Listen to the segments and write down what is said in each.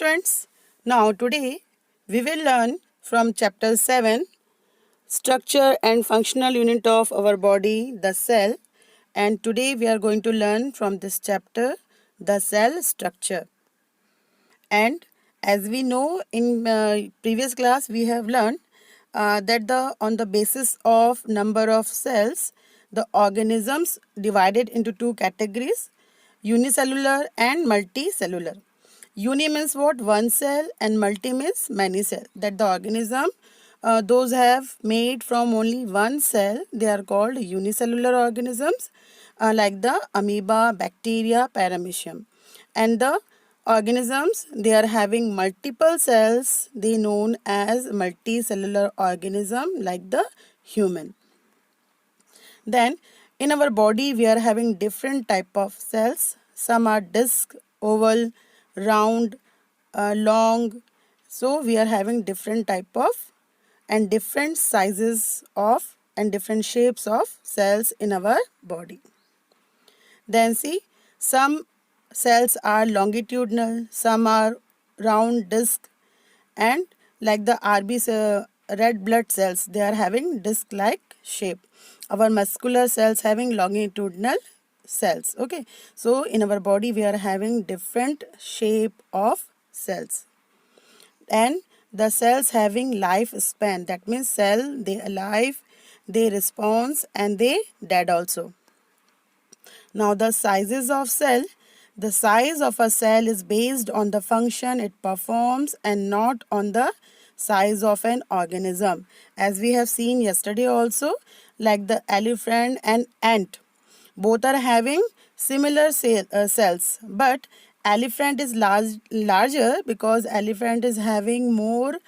students. Now today we will learn from chapter 7 structure and functional unit of our body, the cell, and today we are going to learn from this chapter the cell structure. And as we know in previous class we have learned that on the basis of number of cells the organisms divided into two categories, unicellular and multicellular. Uni means what? One cell, and multi means many cell. That the organism those have made from only one cell, they are called unicellular organisms like the amoeba, bacteria, paramecium. And the organisms they are having multiple cells, they known as multicellular organism like the human. Then in our body we are having different type of cells. Some are disc, oval, round, long. So we are having different type of and different sizes of and different shapes of cells in our body. Then see, some cells are longitudinal, some are round disc, and like the RB red blood cells, they are having disc like shape. Our muscular cells having longitudinal cells. Okay, so in our body we are having different shape of cells, and the cells having lifespan. That means cell they alive, they response, and they dead also. Now the sizes of cell. The size of a cell is based on the function it performs and not on the size of an organism. As we have seen yesterday also, like the elephant and ant, both are having similar cells, but elephant is larger because elephant is having more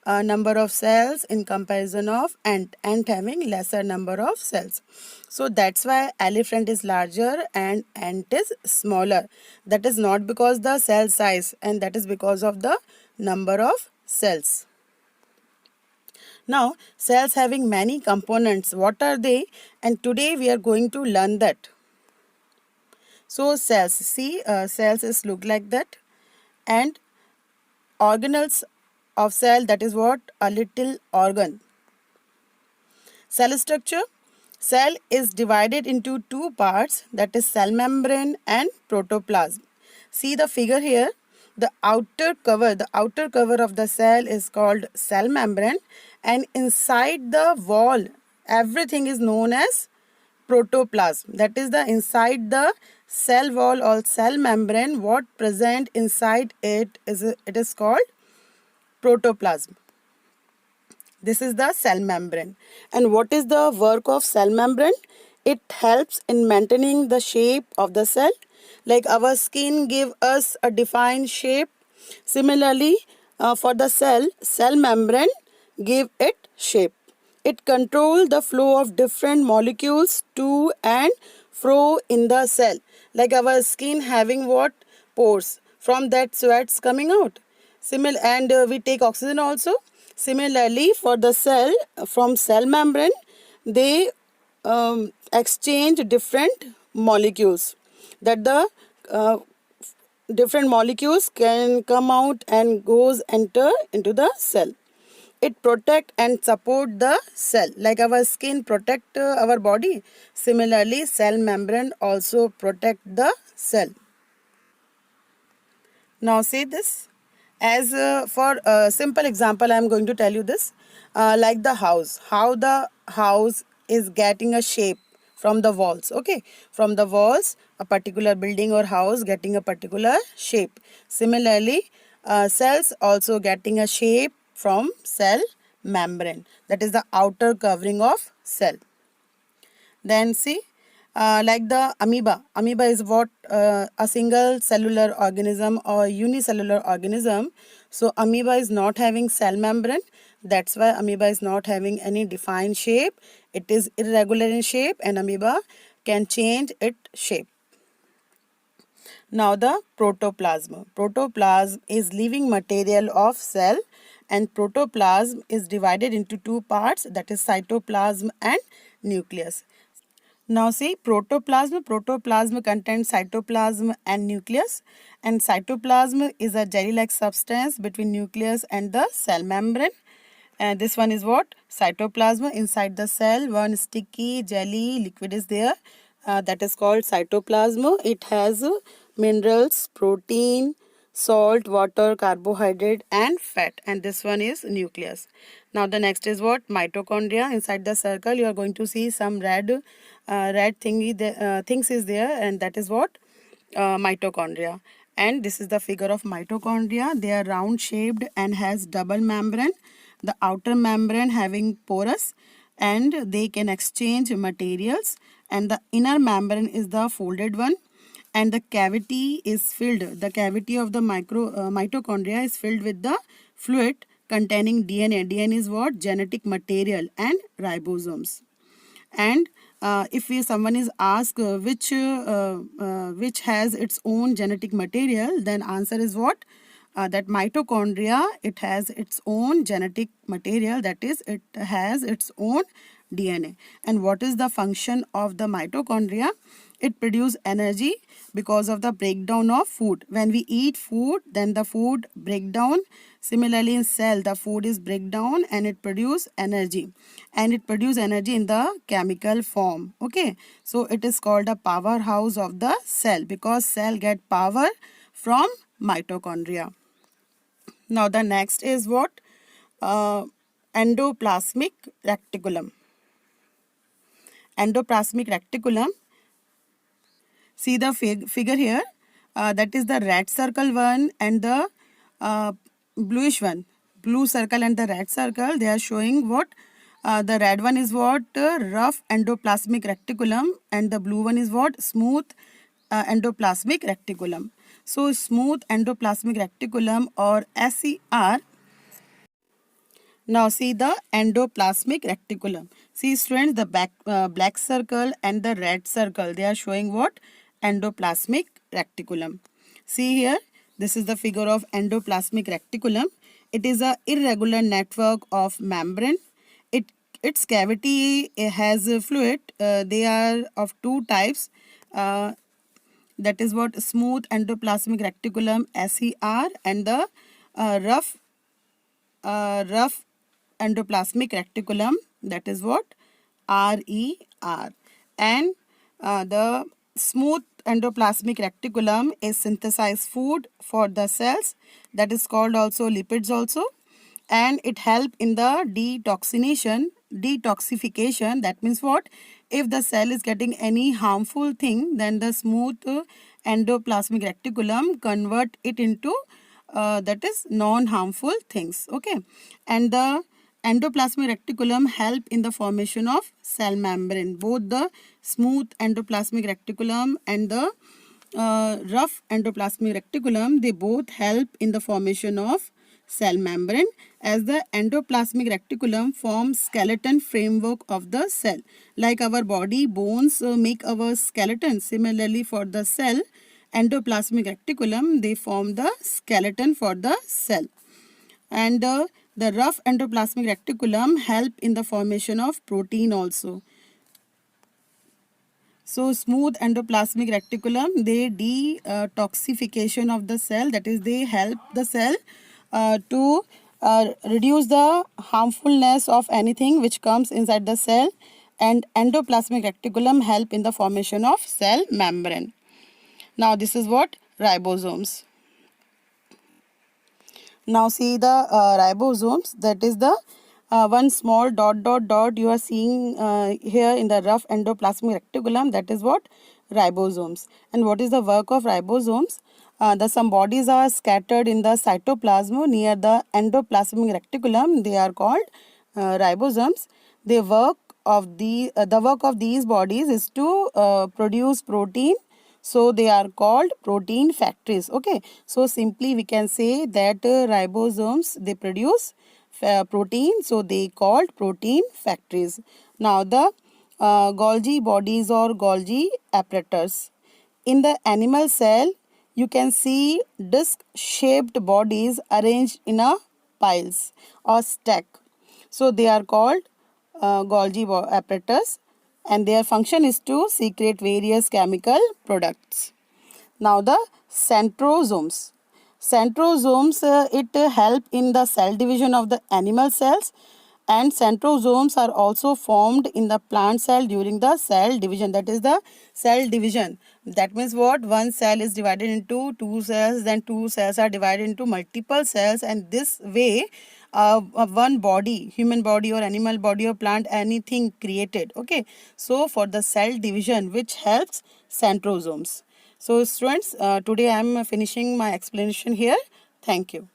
number of cells in comparison of ant having lesser number of cells. So that's why elephant is larger and ant is smaller. That is not because the cell size, and that is because of the number of cells. Now cells having many components, what are they? And today we are going to learn that. So cells, see, cells is look like that, and organelles of cell, that is what? A little organ. Cell structure. Cell is divided into two parts, that is cell membrane and protoplasm. See the figure here. The outer cover of the cell is called cell membrane, and inside the wall everything is known as protoplasm. That is the inside the cell wall or cell membrane, what present inside it is called protoplasm. This is the cell membrane. And what is the work of cell membrane? It helps in maintaining the shape of the cell. Like our skin give us a defined shape. Similarly, for the cell membrane give it shape. It controls the flow of different molecules to and fro in the cell. Like our skin having what? Pores. From that sweats coming out. And we take oxygen also. Similarly, for the cell, from cell membrane, they exchange different molecules. That the different molecules can come out and enter into the cell. It protect and support the cell. Like our skin protect our body. Similarly, cell membrane also protect the cell. Now see this. As for a simple example, I am going to tell you this. Like the house. How the house is getting a shape from the walls. Okay. From the walls, a particular building or house getting a particular shape. Similarly, cells also getting a shape from cell membrane. That is the outer covering of cell. Then see, like the amoeba. Amoeba is what? A single cellular organism or unicellular organism. So amoeba is not having cell membrane. That's why amoeba is not having any defined shape. It is irregular in shape, and amoeba can change its shape. Now the protoplasm. Protoplasm is living material of cell, and protoplasm is divided into two parts, that is cytoplasm and nucleus. Now see protoplasm. Protoplasm contains cytoplasm and nucleus, and cytoplasm is a jelly-like substance between nucleus and the cell membrane. And this one is what? Cytoplasm. Inside the cell, one sticky jelly liquid is there. That is called cytoplasm. It has minerals, protein, salt, water, carbohydrate and fat. And this one is nucleus. Now the next is what? Mitochondria. Inside the circle you are going to see some red things is there, and that is what? Mitochondria. And this is the figure of mitochondria. They are round shaped and has double membrane. The outer membrane having porous, and they can exchange materials, and the inner membrane is the folded one, and the cavity is filled. The cavity of the mitochondria is filled with the fluid containing DNA. DNA is what? Genetic material and ribosomes. And if someone is asked which has its own genetic material, then answer is what? That mitochondria, it has its own genetic material, that is it has its own DNA. And what is the function of the mitochondria? It produces energy because of the breakdown of food. When we eat food, then the food break down. Similarly in cell, the food is break down and it produce energy, and it produce energy in the chemical form. Okay, so it is called a powerhouse of the cell because cell get power from mitochondria. Now the next is what? Endoplasmic reticulum. Endoplasmic reticulum. See the figure here. That is the red circle one and the bluish one. Blue circle and the red circle. They are showing what? The red one is what? Rough endoplasmic reticulum, and the blue one is what? Smooth endoplasmic reticulum. So smooth endoplasmic reticulum or SER. Now see the endoplasmic reticulum. See students, the black circle and the red circle, they are showing what? Endoplasmic reticulum. See here, this is the figure of endoplasmic reticulum. It is a irregular network of membrane. Its cavity has a fluid. They are of two types. That is what? Smooth endoplasmic reticulum SER and the rough endoplasmic reticulum, that is what? RER. And the smooth endoplasmic reticulum is synthesized food for the cells, that is called also lipids also, and it help in the detoxification. That means what? If the cell is getting any harmful thing, then the smooth endoplasmic reticulum convert it into that is non-harmful things. Okay, and the endoplasmic reticulum help in the formation of cell membrane. Both the smooth endoplasmic reticulum and the rough endoplasmic reticulum, they both help in the formation of cell membrane, as the endoplasmic reticulum forms skeleton framework of the cell. Like our body bones make our skeleton, similarly for the cell, endoplasmic reticulum, they form the skeleton for the cell. And the rough endoplasmic reticulum help in the formation of protein also. So smooth endoplasmic reticulum, they detoxification of the cell, that is they help the cell to reduce the harmfulness of anything which comes inside the cell, and endoplasmic reticulum help in the formation of cell membrane. Now this is what? Ribosomes. Now see the ribosomes, that is the one small dot you are seeing here in the rough endoplasmic reticulum, that is what? Ribosomes. And what is the work of ribosomes? Some bodies are scattered in the cytoplasm near the endoplasmic reticulum. They are called ribosomes. The work of these bodies is to produce protein. So they are called protein factories. Okay, so simply we can say that ribosomes, they produce protein, so they called protein factories. Now the Golgi bodies or Golgi apparatus. In the animal cell, you can see disc-shaped bodies arranged in a piles or stack. So they are called Golgi apparatus. and their function is to secrete various chemical products. Now the centrosomes. Centrosomes, it help in the cell division of the animal cells, and centrosomes are also formed in the plant cell during the cell division. That is the cell division. That means what? One cell is divided into two cells, then two cells are divided into multiple cells, and this way one body, human body or animal body or plant, anything created. Okay, so for the cell division which helps centrosomes. So students, today I am finishing my explanation here. Thank you.